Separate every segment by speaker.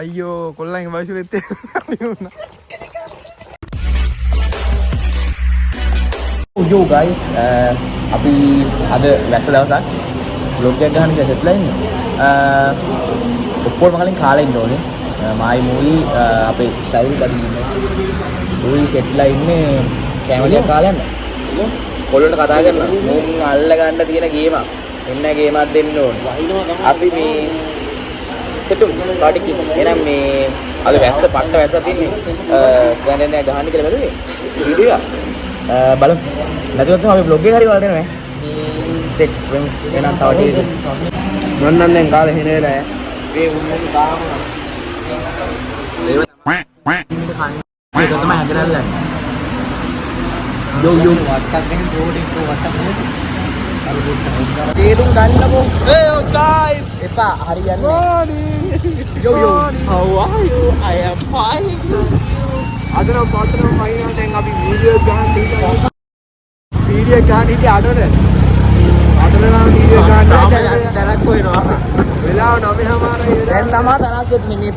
Speaker 1: අයියෝ කොල්ලන්ගේ වයස වෙත්
Speaker 2: Yo guys, අපි අද වැස්ස දවසක් vlog එකක් ගන්න කියලා සෙට්ලා ඉන්නේ. ඔක්කොම කලින් කාලේ ඉන්න ඕනේ. මායි මූයි අපේ ශෛල් බඩි ඉන්නේ. ඌයි සෙට්ලා ඉන්නේ කැමලිය කාලේ යන්න. කොල්ලන්ට කතා කරනවා. මුන් අල්ල ගන්න තියෙන ගේම. එන්න ගේමක් දෙන්න ඕනේ. අපි මේ සෙටු පාටි කි. එහෙනම් මේ අද වැස්ස පට්ට වැස්ස තින්නේ. ගහන්න ගහන්න කියලා බැලුවේ. වීඩියෝ බලමු. නැතිවත් අපි vlog එක හරි වලට එනවා. සෙට් වෙමු. එහෙනම් තව ටිකකින්
Speaker 1: මන්නම් දැන් කාලේ හින වෙලා ඈ. මේ උන්නේ තාම
Speaker 2: ඒක තමයි හදරල්ලා. යෝ වට්ටක් දෙන්න බෝඩින් වට්ටක් නෙමෙයි. තේරුම් ගන්නකෝ.
Speaker 1: Hey guys,
Speaker 2: එපා හරියන්නේ.
Speaker 1: morning.
Speaker 2: Yo, how are you? I am fine.
Speaker 1: අද නම් පොතනම් වයින්නවා දැන් අපි වීඩියෝ ගන්න ඉතින් වීඩියෝ ගන්න ඉතින් අදට නම් වීඩියෝ ගන්න දැන්
Speaker 2: තරක් කොයිනවා.
Speaker 1: වෙලාව 9:00
Speaker 2: දැන් තමා තරස්සෙත් නෙමෙයි.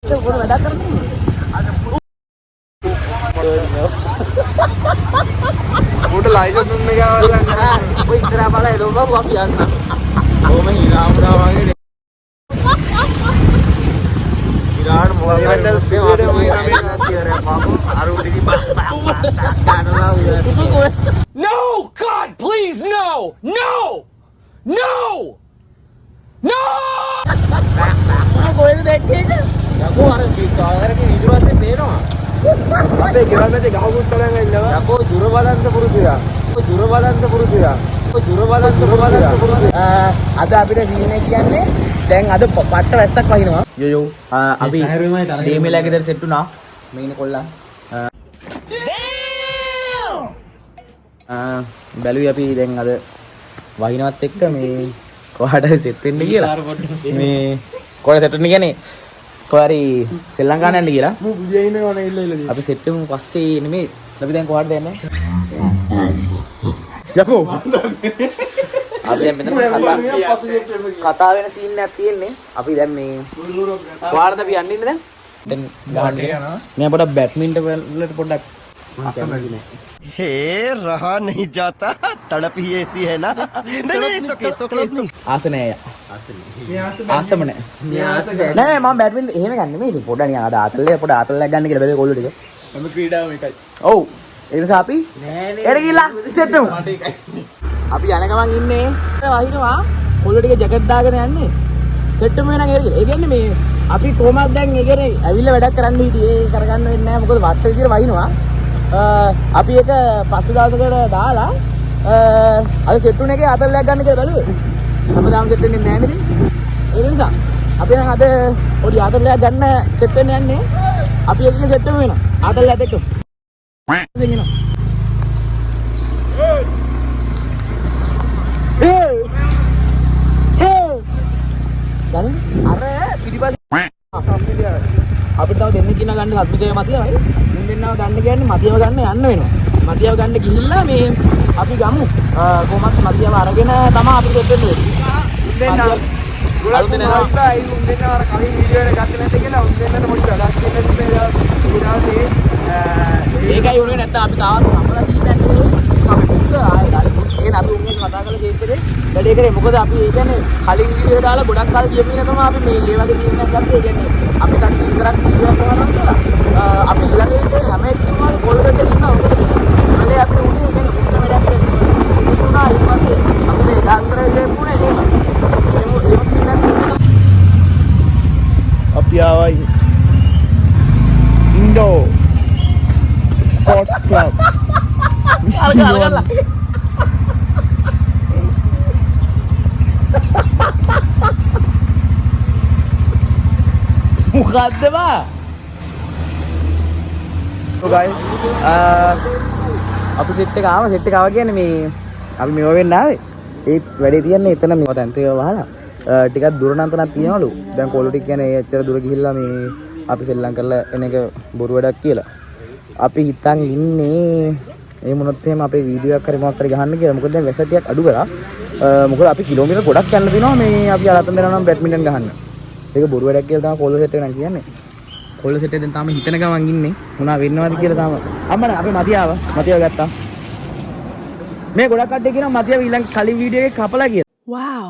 Speaker 2: ඒක පොර වැඩක් කරන්නේ.
Speaker 1: උඩ ලයිසන්ස් දුන්න ගාවලා
Speaker 2: ඔය ඉස්සරහා බලලා එළවපුවා අපි යන්න. ඕම හිරාමුරා වගේ. හිරාට මොකක්ද?
Speaker 1: මේ වැද්දා සිවිරේ මොකද මේ
Speaker 2: සිවිරේ පාපු අරුඩිදි ගන්නලා උයන.
Speaker 3: No! God, please, no! No! No! No!
Speaker 2: කොහෙද දැක්කේ? යකෝ අර කාරේ ඊට පස්සේ පේනවා.
Speaker 1: අපේ ගෙවල් මැද ගහකුත් තරංග ඉන්නවා.
Speaker 2: යකෝ දුර බලන්න පුරුදුයා. දුර බලන්න පුරුදුයා. දුර බලන්න පුරුදුයා. අද අපිට සීනේ කියන්නේ දැන් අද පට්ට වැස්සක් වහිනවා. යෝ අපි ඩේමෙලා ගෙදර සෙට් වුණා. මේ ඉන්නේ කොල්ලා. බැලුවේ අපි දැන් අද වහිනවත් එක්ක මේ කොහාට සෙට් වෙන්න කියලා. මේ කොහේ සෙට් වෙන්න කියන්නේ කොහරි ශ්‍රී ලංකාවට යන්න කියලා.
Speaker 1: මු විදියේ ඉන්නවනේ ඉල්ල
Speaker 2: අපි සෙට් වෙමු පස්සේ නෙමෙයි. අපි දැන් කොහාටද යන්නේ? යකෝ. අපි දැන් මෙතන කතා වෙන සීන් එකක් තියෙන්නේ. අපි දැන් මේ කොහාටද අපි යන්නේ දැන්? දැන් ගහන්න යනවා. මම පොඩක් බැඩ්මින්ටන් වලට පොඩක්
Speaker 4: हे रहा नहीं जाता तड़प ही ऐसी है ना नहीं नहीं
Speaker 2: ආසනය ආසම නෑ නෑ මම බැඩ්මින්ටන් එහෙම ගන්න නෙමෙයි පොඩ්ඩක් නිකන් අද ආතල්ලේ පොඩ ආතල්ලයක් ගන්න කියලා බැලුවේ කොල්ලෝ ටික
Speaker 1: හැම ක්‍රීඩාවම එකයි.
Speaker 2: ඔව් ඒ නිසා අපි එර ගිහලා සෙට් වෙමු අපි යන ගමන් ඉන්නේ වහිනවා කොල්ලෝ ටික ජැකට් දාගෙන යන්නේ සෙට් වෙමු එහෙනම් ඒ කියන්නේ මේ අපි කොහමද දැන් ඒකේ ඇවිල්ලා වැඩක් කරන්න හිටියේ ඒ කරගන්න වෙන්නේ නැහැ මොකද වට විදියට වහිනවා අපි එක පස්සේ දවසකට දාලා අද සෙට් වුණ එකේ ආතල්ලයක් ගන්න කියලා බැලුවේ. අපදාම සෙට් වෙන්නේ නැහැ නේද? ඒ නිසා අපි නම් අද පොඩි ආතල්ලයක් ගන්න සෙට් වෙන්න යන්නේ. අපි එකකින් සෙට් වෙමු වෙනවා. ආතල්ලයක් එක්ක. දෙන්නවා. දැන් අර පිටිපස්සේ අපිට තව දෙන්න කියන ගන්න සත්මිතේ මතියවයි. මුන් දෙන්නව ගන්න කියන්නේ මතියව ගන්න යන්න වෙනවා. මතියව ගන්න ගිහිල්ලා මේ අපි ගමු. කොහොමත් මතියව අරගෙන තමයි අපි සෙට් වෙන්නේ.
Speaker 1: දෙන්න ගොඩක් මොනවයි උන් දෙන්න අර කලින් වීඩියෝ එක ගත්තේ නැද්ද කියලා උන් දෙන්නට පොඩි වැඩක් තියෙනවා මේ
Speaker 2: ඒකයි උනේ නැත්තම් අපි තාම සම්මලා සීන් එකක් නෙමෙයි. අපි බුද්ධ ආයෙ ගන්න. ඒ නතු උන්ගෙන් කතා කරලා ෂේප් එකේ වැඩේ කරේ. මොකද අපි ඒ කියන්නේ කලින් වීඩියෝ දාලා ගොඩක් කල් ගියපු ඉන්න තමයි අපි මේ වගේ තීරණයක් ගත්තේ. ඒ කියන්නේ අපි කට්ටිය විතරක් වීඩියෝ කරනවා කියලා. අපි ඊළඟ වීඩියෝ හැම එකකම වගේ කොල්ල සෙට් එකක් ඉන්නවා. ඒකේ අපි උනේ ඒ කියන්නේ මුන්න වැඩක් කරනවා. ඊට පස්සේ අපි ඒ දාන්තර ෂේප් උනේ ඒක. ඒ සීන් එකක්
Speaker 1: අපි ආවයි ඉන්ඩෝ ස්පෝර්ට්ස් ක්ලබ්.
Speaker 2: අරගලා මොකද්ද බා?
Speaker 1: So guys,
Speaker 2: අපි සෙට් එක ආවා කියන්නේ මේ අපි මේව වෙන්න ආවේ. ඒ වැඩේ තියන්නේ එතන මේ තැන් තේ වහලා ටිකක් දුර නම් තනක් තියනවලු. දැන් කොල්ලෝ ටික කියන්නේ එච්චර දුර ගිහිල්ලා මේ අපි සෙල්ලම් කරලා එන එක බොරු වැඩක් කියලා. අපි හිතන් ඉන්නේ ඒ මොනොත් එහෙම අපේ වීඩියෝ එකක් හරි මොකක් හරි ගහන්න කියලා. මොකද දැන් වැස ටිකක් අඩු කරා. මොකද අපි කිලෝමීටර් ගොඩක් යන්න දෙනවා මේ අපි අරතන දෙනවා නම් බැඩ්මින්ටන් ගහන්න. ඒක බොරු වැඩක් කියලා තමයි කොල්ල සෙට් එක නම් කියන්නේ. කොල්ල සෙට් එකෙන් තාම හිතන ගමන් ඉන්නේ. මොනවා වෙන්නවද කියලා තාම. අම්මනේ අපේ මතියාව ගත්තා. මේ ගොඩක් කට්ටිය කියනවා මතියාව ඊළඟ කලින් වීඩියෝ එකේ කපලා කියලා.
Speaker 5: Wow.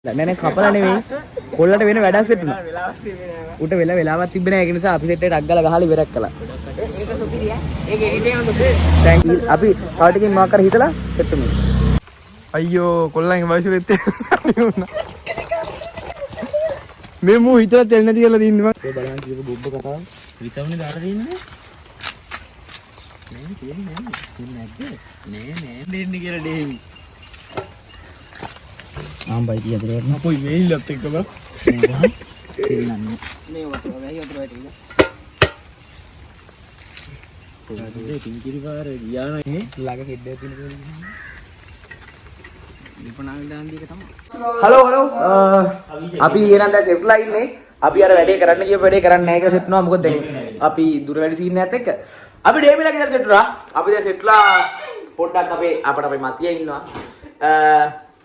Speaker 2: නෑ කපලා නෙවෙයි. කොල්ලට වෙන වැඩක් සෙට් වුණා. උට වෙලාවක් තිබ්බේ නෑ. ඒක නිසා අපි සෙට් එකට අග්ගලා ගහලා ඉවරයක් කළා.
Speaker 1: ඒක සුපිරිය. ඒක එඩිටින් උන්ද බේ.
Speaker 2: thank you. අපි තව ටිකකින් මොකක් කර හිතලා සෙට් වෙමු.
Speaker 1: අයියෝ කොල්ලන්ගේ වයස වෙත් නුනා. මේ මූ හිතලා තෙල් නැති කියලා දින්නේ මම.
Speaker 2: ඒ බලන්න කීක බොබ්බ කතාව. විතවනේ දාලා දෙන්නේ. නෑ කියන්නේ නෑ. නෑ දෙන්නේ කියලා දෙන්නේ. ආම්බයි කියදර වටන
Speaker 1: කොයි මේල්ලත් එක්ක බා.
Speaker 2: තේරෙන්නේ.
Speaker 1: මේ වතුර වැහි වතුර වැටි.
Speaker 2: පොඩි පිංකිරි පාර ගියා නේ. ළඟ හෙඩ් එකක් තියෙන හලෝ අපි එනම් දැන් සෙට්ලා ඉන්නේ. අපි අර වැඩේ කරන්න කියපු වැඩේ කරන්නේ නැහැ කියලා සෙට්නවා. මොකද දැන් අපි දුර වැඩි සීන් එකත් එක්ක අපි ඩේමිලා කියලා සෙට්ලා. අපි දැන් සෙට්ලා පොඩ්ඩක් අපේ මතිය ඉන්නවා.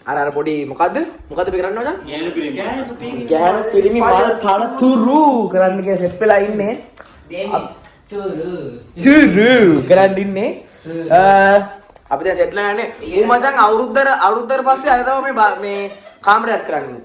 Speaker 2: අර පොඩි මොකද්ද අපි කරන්න ඕන? ගෑනු පිරිමි මල් පළතුරු කරන්න කියලා සෙට් වෙලා ඉන්නේ. තුරු කරන්න ඉන්නේ. අපි දැන් සෙට්ලා යන්නේ. ඌ මචං අවුරුද්දට පස්සේ අද තමයි මේ කාමරයක් කරන්නේ.